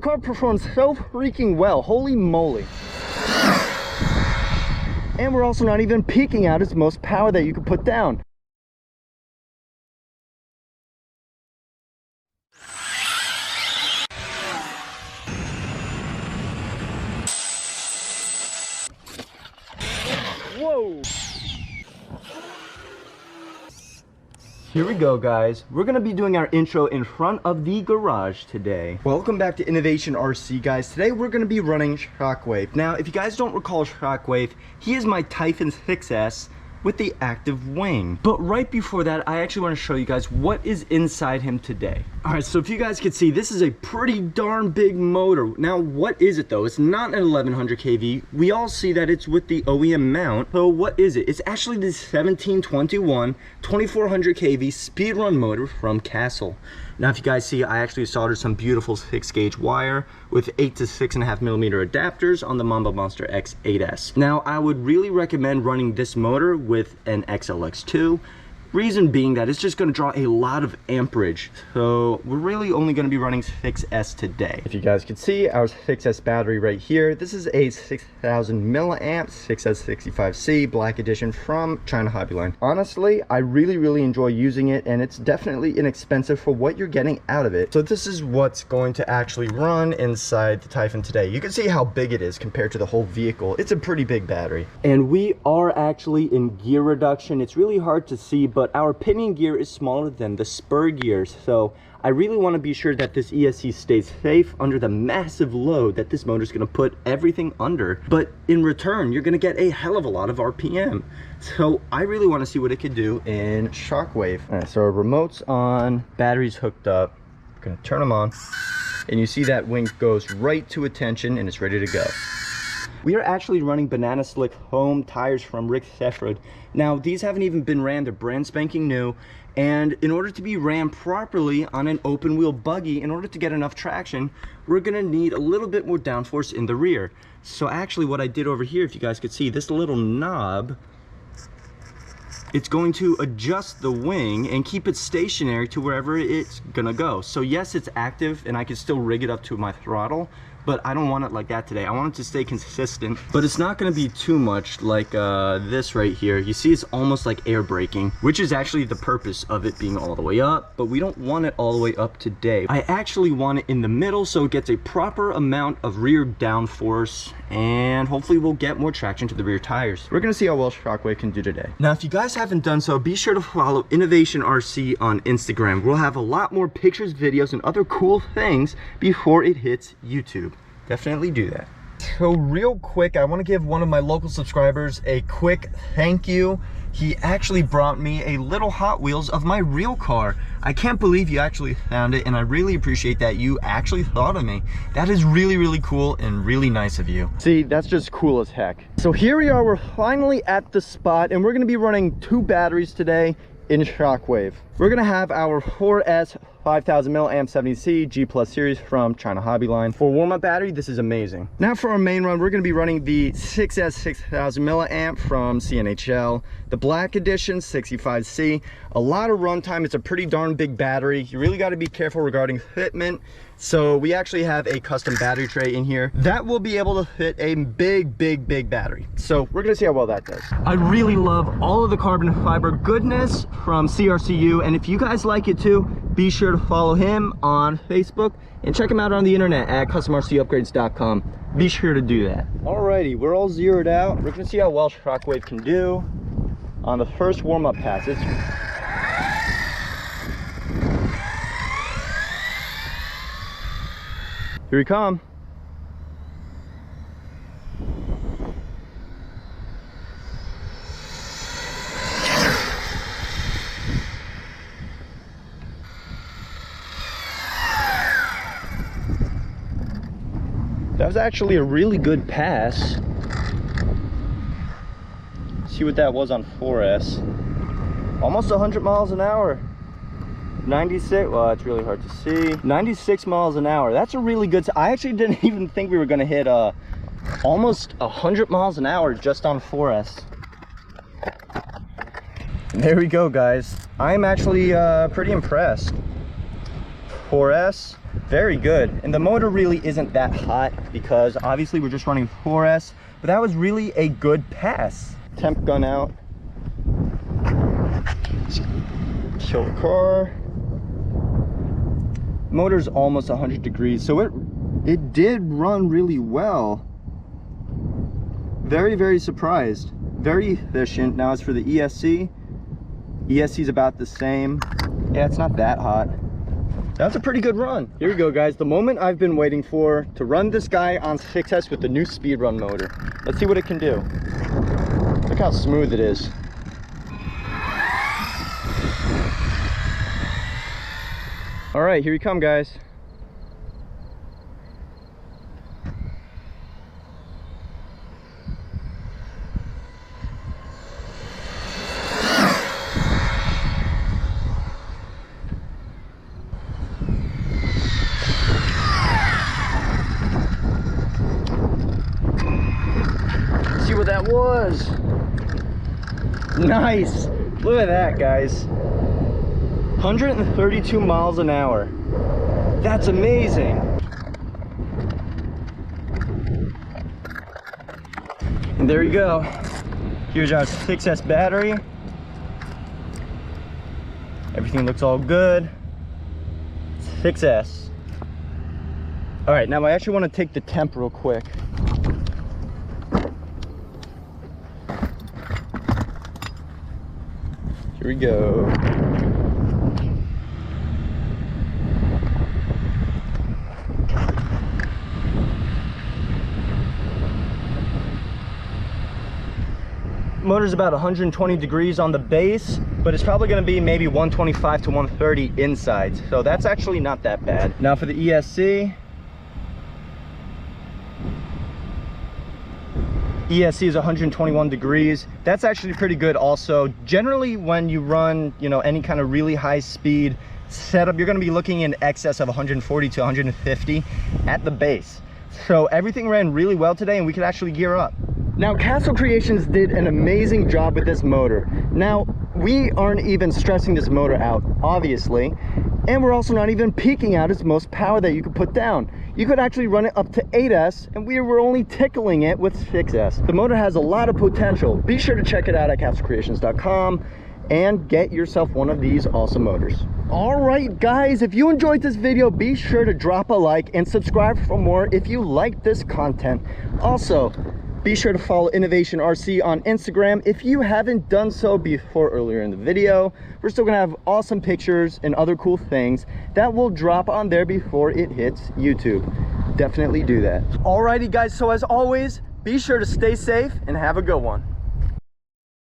The car performs so freaking well, holy moly. And we're also not even peaking out its most power that you could put down. Whoa! Here we go, guys. We're gonna be doing our intro in front of the garage today. Welcome back to Innovation RC, guys. Today we're gonna be running Shockwave. Now, if you guys don't recall Shockwave, he is my Typhon 6S with the active wing. But right before that, I actually want to show you guys what is inside him today. All right, so if you guys can see, this is a pretty darn big motor. Now, what is it though? It's not an 1100 kV. We all see that it's with the OEM mount. So what is it? It's actually the 1721 2400 kV Speedrun motor from Castle. Now, if you guys see, I actually soldered some beautiful 6-gauge wire with 8 to 6.5 millimeter adapters on the Mamba Monster X8S. Now, I would really recommend running this motor with an XLX2. Reason being that it's just going to draw a lot of amperage, so we're really only going to be running 6S today. If you guys can see our 6S battery right here, this is a 6000 milliamp 6S65C Black Edition from ChinaHobbyLine. Honestly, I really enjoy using it, and it's definitely inexpensive for what you're getting out of it. So this is what's going to actually run inside the Typhon today. You can see how big it is compared to the whole vehicle. It's a pretty big battery. And we are actually in gear reduction. It's really hard to see, but our pinion gear is smaller than the spur gears, so I really want to be sure that this ESC stays safe under the massive load that this motor is going to put everything under. But in return, you're going to get a hell of a lot of RPM. So I really want to see what it could do in Shockwave. All right, so our remote's on, battery's hooked up. I'm going to turn them on, and you see that wing goes right to attention, and it's ready to go. We are actually running Banana Slick foam tires from Rick Sefford. Now, these haven't even been ran, they're brand spanking new. And in order to be ran properly on an open wheel buggy, in order to get enough traction, we're gonna need a little bit more downforce in the rear. So actually what I did over here, if you guys could see, this little knob, it's going to adjust the wing and keep it stationary to wherever it's gonna go. So yes, it's active and I can still rig it up to my throttle, but I don't want it like that today. I want it to stay consistent, but it's not gonna be too much like this right here. You see, it's almost like air braking, which is actually the purpose of it being all the way up, but we don't want it all the way up today. I actually want it in the middle so it gets a proper amount of rear downforce, and hopefully we'll get more traction to the rear tires. We're gonna see how well Shockwave can do today. Now, if you guys haven't done so, be sure to follow Innovation RC on Instagram. We'll have a lot more pictures, videos, and other cool things before it hits YouTube. Definitely do that. So real quick, I want to give one of my local subscribers a quick thank you. He actually brought me a little Hot Wheels of my real car. I can't believe you actually found it, and I really appreciate that you actually thought of me. That is really cool and really nice of you. See, that's just cool as heck. So here we are, we're finally at the spot, and we're going to be running 2 batteries today in Shockwave. We're going to have our 4S 5000 milliamp 70C G Plus series from ChinaHobbyLine. For warm-up battery, this is amazing. Now for our main run, we're going to be running the 6S 6000 milliamp from CNHL, the Black Edition 65C. A lot of runtime. It's a pretty darn big battery. You really got to be careful regarding fitment. So we actually have a custom battery tray in here that will be able to fit a big battery. So we're gonna see how well that does. I really love all of the carbon fiber goodness from CRCU, and if you guys like it too, be sure to follow him on Facebook and check him out on the internet at CustomRCUpgrades.com. Be sure to do that. Alrighty, we're all zeroed out. We're gonna see how well Shockwave can do on the first warm-up passage. Here we come. That was actually a really good pass. See what that was on 4S. Almost 100 miles an hour. 96, well, that's really hard to see. 96 miles an hour. That's a really good, I actually didn't even think we were gonna hit almost 100 miles an hour just on 4S. There we go, guys. I'm actually pretty impressed. 4S, very good. And the motor really isn't that hot because obviously we're just running 4S, but that was really a good pass. Temp gun out. Kill the car. Motor's almost 100 degrees, so it did run really well. Very, very surprised. Very efficient. Now as for the ESC, ESC's about the same. Yeah, it's not that hot. That's a pretty good run. Here we go, guys. The moment I've been waiting for to run this guy on 6S with the new Speedrun motor. Let's see what it can do. Look how smooth it is. All right, here we come, guys. See what that was. Nice. Look at that, guys. 132 miles an hour. That's amazing. And there you go. Here's our 6S battery. Everything looks all good. 6S. All right, now I actually want to take the temp real quick. Here we go. Motor's about 120 degrees on the base, but it's probably going to be maybe 125 to 130 inside, so that's actually not that bad. Now for the ESC. ESC is 121 degrees. That's actually pretty good also. Generally when you run, you know, any kind of really high speed setup, you're going to be looking in excess of 140 to 150 at the base. So everything ran really well today and we could actually gear up. Now Castle Creations did an amazing job with this motor. Now we aren't even stressing this motor out, obviously, and we're also not even peaking out its most power that you could put down. You could actually run it up to 8S and we were only tickling it with 6S. The motor has a lot of potential. Be sure to check it out at castlecreations.com and get yourself one of these awesome motors. All right, guys, if you enjoyed this video, be sure to drop a like and subscribe for more if you like this content. Also, be sure to follow Innovation RC on Instagram if you haven't done so before earlier in the video. We're still gonna have awesome pictures and other cool things that will drop on there before it hits YouTube. Definitely do that. Alrighty, guys, so as always, be sure to stay safe and have a good one.